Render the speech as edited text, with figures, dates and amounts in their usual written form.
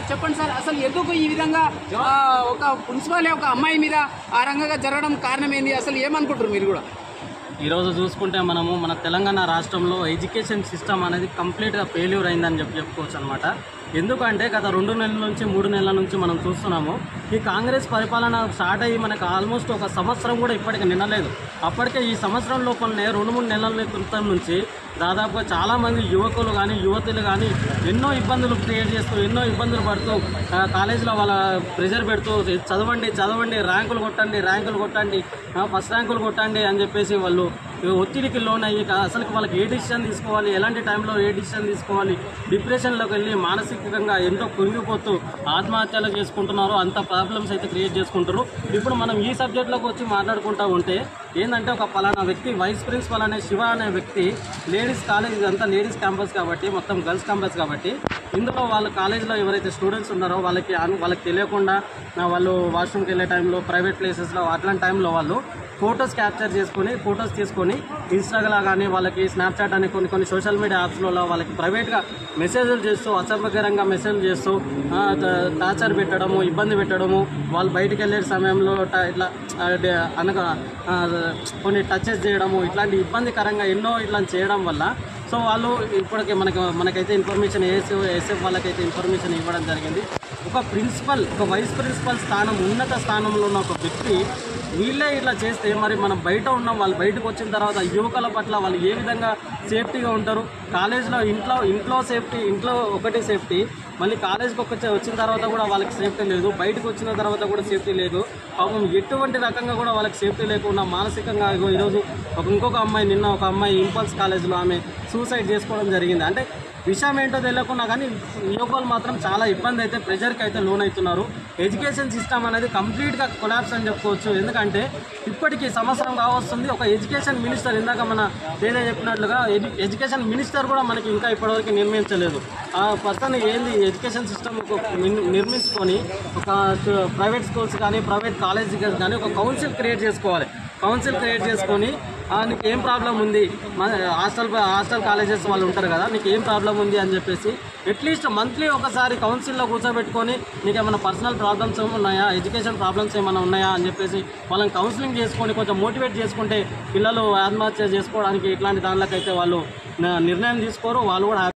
చెప్పండి సార్, అసలు ఎందుకు ఈ విధంగా ఒక ప్రిన్సిపాలే ఒక అమ్మాయి మీద ఆ రంగంగా జరగడం కారణం ఏంది? అసలు ఏమనుకుంటారు మీరు కూడా? ఈరోజు చూసుకుంటే మనము మన తెలంగాణ రాష్ట్రంలో ఎడ్యుకేషన్ సిస్టమ్ అనేది కంప్లీట్గా ఫెయిల్యూర్ అయిందని చెప్పుకోవచ్చు అనమాట. ఎందుకంటే గత 2 నెలల నుంచి 3 నెలల నుంచి మనం చూస్తున్నాము, ఈ కాంగ్రెస్ పరిపాలన స్టార్ట్ అయ్యి మనకు ఆల్మోస్ట్ ఒక సంవత్సరం కూడా ఇప్పటికి నిన్నలేదు. అప్పటికే ఈ సంవత్సరం లోపలనే 2-3 నెలల క్రితం నుంచి దాదాపుగా చాలామంది యువకులు కానీ యువతులు కానీ ఎన్నో ఇబ్బందులు క్రియేట్ చేస్తూ ఎన్నో ఇబ్బందులు పడుతూ కాలేజీలో వాళ్ళ ప్రెజర్ పెడుతూ చదవండి ర్యాంకులు కొట్టండి ఫస్ట్ ర్యాంకులు కొట్టండి అని చెప్పేసి వాళ్ళు ఒత్తిడికి లోన్ అయ్యి అసలు వాళ్ళకి ఏ డిసిషన్ తీసుకోవాలి, ఎలాంటి టైంలో ఏ డిసిషన్ తీసుకోవాలి, డిప్రెషన్లోకి వెళ్ళి మానసికంగా ఎంతో కుంగిపోతూ ఆత్మహత్యలు చేసుకుంటున్నారు. అంత ప్రాబ్లమ్స్ అయితే క్రియేట్ చేసుకుంటారు. ఇప్పుడు మనం ఈ సబ్జెక్ట్లోకి వచ్చి మాట్లాడుకుంటూ ఉంటే ఏంటంటే ఒక పలానా వ్యక్తి వైస్ ప్రిన్సిపల్ అనే శివ అనే వ్యక్తి లేడీస్ కాలేజ్, ఇదంతా లేడీస్ క్యాంపస్ కాబట్టి మొత్తం గర్ల్స్ క్యాంపస్ కాబట్టి ఇందులో వాళ్ళ కాలేజీలో ఎవరైతే స్టూడెంట్స్ ఉన్నారో వాళ్ళకి తెలియకుండా వాళ్ళు వాష్రూమ్కి వెళ్ళే టైంలో ప్రైవేట్ ప్లేసెస్లో అట్లాంటి టైంలో వాళ్ళు ఫొటోస్ తీసుకొని ఇన్స్టాగ్రామ్ కానీ వాళ్ళకి స్నాప్చాట్ అని కొన్ని సోషల్ మీడియా యాప్స్లలో వాళ్ళకి ప్రైవేట్గా మెసేజ్లు చేస్తూ అసభ్యకరంగా మెసేజ్లు చేస్తూ టార్చర్ పెట్టడము, ఇబ్బంది పెట్టడము, వాళ్ళు బయటికి వెళ్ళే సమయంలో ఇట్లా అనగా కొన్ని టచెస్ చేయడము, ఇట్లాంటి ఇబ్బందికరంగా ఎన్నో ఇట్లా చేయడం వల్ల సో వాళ్ళు ఇప్పటికే మనకైతే ఇన్ఫర్మేషన్ ఏఎస్ఎఫ్ వాళ్ళకైతే ఇన్ఫర్మేషన్ ఇవ్వడం జరిగింది. ఒక వైస్ ప్రిన్సిపల్ స్థానం, ఉన్నత స్థానంలో ఉన్న ఒక వ్యక్తి వీళ్ళే ఇట్లా చేస్తే మరి మనం బయట ఉన్నాం, వాళ్ళు బయటకు వచ్చిన తర్వాత యువకుల పట్ల వాళ్ళు ఏ విధంగా సేఫ్టీగా ఉంటారు? కాలేజ్లో ఇంట్లో సేఫ్టీ, ఇంట్లో ఒకటి సేఫ్టీ, మళ్ళీ కాలేజ్కి వచ్చిన తర్వాత కూడా వాళ్ళకి సేఫ్టీ లేదు, బయటకు వచ్చిన తర్వాత కూడా సేఫ్టీ లేదు. పాపం ఎటువంటి రకంగా కూడా వాళ్ళకి సేఫ్టీ లేకుండా మానసికంగా ఈరోజు ఇంకొక అమ్మాయి ఇంపల్స్ కాలేజ్లో ఆమె సూసైడ్ చేసుకోవడం జరిగింది. అంటే విషయం ఏంటో తెలియకున్నా కానీ యువకులు మాత్రం చాలా ఇబ్బంది అయితే ప్రెజర్కి అయితే లోన్ అవుతున్నారు. ఎడ్యుకేషన్ సిస్టమ్ అనేది కంప్లీట్గా కొలాప్స్ అని చెప్పుకోవచ్చు. ఎందుకంటే ఇప్పటికీ సంవత్సరం కావస్తుంది, ఒక ఎడ్యుకేషన్ మినిస్టర్, ఇందాక మన తేజ చెప్పినట్లుగా ఎడ్యుకేషన్ మినిస్టర్ కూడా మనకి ఇంకా ఇప్పటివరకు నిర్మించలేదు. ఆ పర్సన్ ఏంది ఎడ్యుకేషన్ సిస్టమ్ నిర్మించుకొని ఒక ప్రైవేట్ స్కూల్స్ కానీ ప్రైవేట్ కాలేజీ కానీ ఒక కౌన్సిల్ క్రియేట్ చేసుకొని నీకు ఏం ప్రాబ్లం ఉంది, హాస్టల్ కాలేజెస్ వాళ్ళు ఉంటారు కదా, నీకు ఏం ప్రాబ్లం ఉంది అని చెప్పేసి అట్లీస్ట్ మంత్లీ ఒకసారి కౌన్సిల్లో కూర్చోబెట్టుకొని నీకు ఏమైనా పర్సనల్ ప్రాబ్లమ్స్ ఉన్నాయా, ఎడ్యుకేషన్ ప్రాబ్లమ్స్ ఏమైనా ఉన్నాయా అని చెప్పేసి వాళ్ళని కౌన్సిలింగ్ చేసుకొని కొంచెం మోటివేట్ చేసుకుంటే పిల్లలు ఆత్మహత్య చేసుకోవడానికి ఇట్లాంటి దానిలోకైతే వాళ్ళు నిర్ణయం తీసుకోరు. వాళ్ళు కూడా